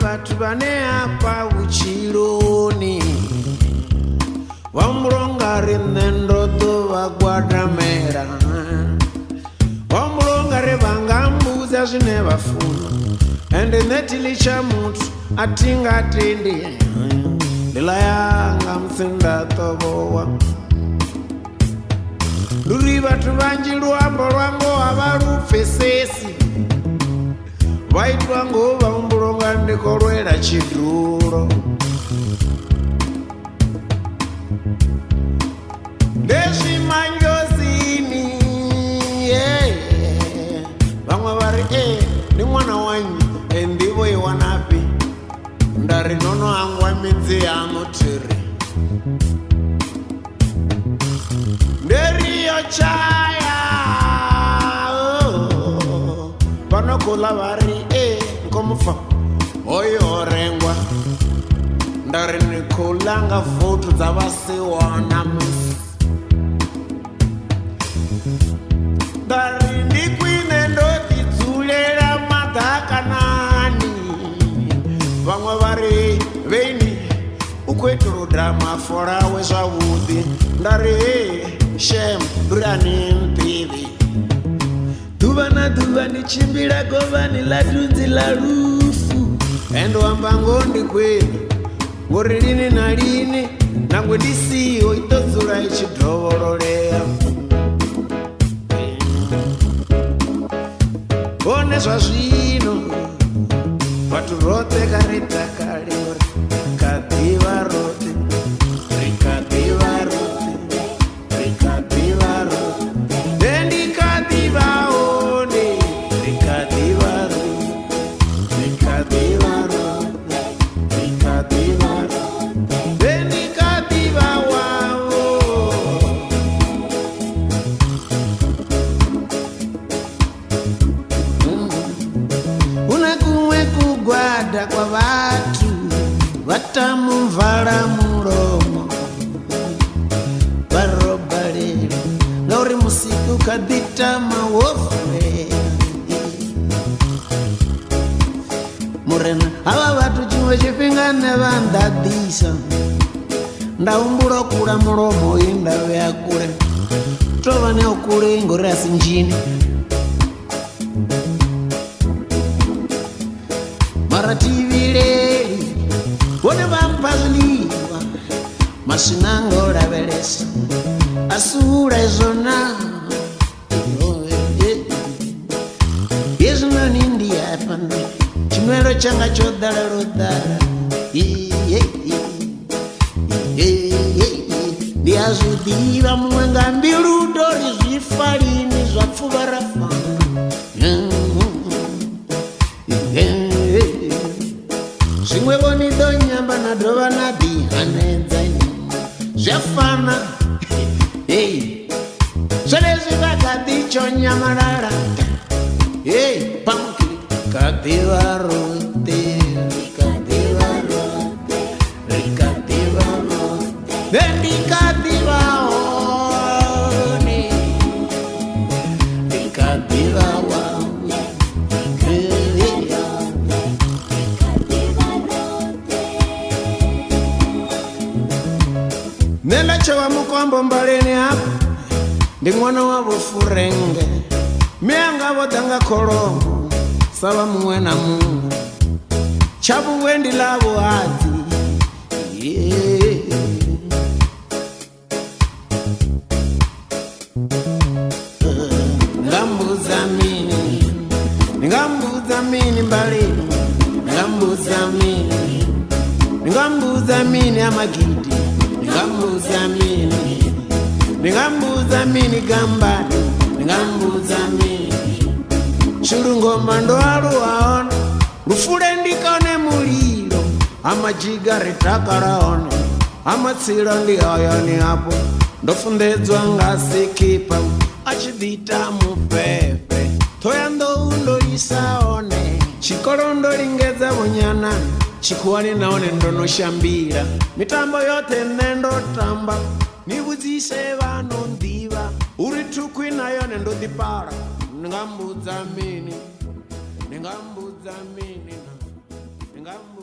vatu vane apa uchiloni Wamulongari nendo tuva guadamera Wamulongari vangambuza zine vafuna Ende netilicha mutu atinga tindi Ndila yanga mthinda tobowa Luri vatu vanji luambo lwango avalupesesi Vaitu wangu vambulonga ndikolwela chidulo Ndezi manjozini Vamwe vari ni mwana wanyu Endivo iwanapi Ndari nono angwa midzi anotiri Nderiyo chaya Vanokula vari nkomufa Oyo rengwa Ndari nikulanga votu za vasiwana musi Ndari ndikwine ndotidzulela madhakanani Vamwe vari veini ukweturu drama forawe zvavudi Ndari shem durani mpivi Duva na duva ndichimbira govani latunzi la rufu Endo ambango ndikwenu Ngori lini na lini Nangwe ndisiyo itozura ichidrovololea One zvazvino Vatu rote karita kaliore Kadiva rote Rikadiva rote Rikadiva rote Dendi kadiva one Rikadiva rote Rikadiva rote Rikadiva rote Dendi kadiva wao Unakumwe kugwada kwa vatu Vatamumvala mulomo Varobalelo Ngauri musiku kadita mawofre Murena Ava vatu chimwe chipingane vandadisa Ndaumbula kula mulomo indave akule Tovane okule ngore asinjini Marativileli Wone vampazliwa Masinango lavelesa Asura izona Yezuna nindi yapane Chimwelo changa chodala rodala Ndiazudiva mwenga mbilu doli zwifalini Zwapfuva rafana Zimwe boni do nyamba na dova na bihanedza Zvafana Zvelezvi vakadicho nyamarara Pamukiri Kadiva rote Kadiva rote Rikadiva rote Dendi kadiva one Rikadiva wao Nela chewa mukombo mbaleni hapa Ndi mwana wavo furenge Mianga vodanga kolongo Sava muwe na mungu Chabu wendi lavo hati Ngambuza mini Ngambuza mini mbaleni Ngambuza mini Ngambuza mini amagidi Ngambuza mini Ngambuza mini gambani Ngambuza mini Shurungoma ndo aluwaona Rufule ndikone mulilo Amajiga ritakaraone Amatsilo ndi ayani hapo Ndofundedzwa ngasikipa Achidita mupepe Toya ndo undo isaone Chikolo ndo lingeza bunyana Chikuwani naone ndono shambira Mitambo yote nendo tamba Nibudzise vano ndiva Uri tukwi nayo nendo dipara Ngambudza mini Ngambudza mini Ngambudza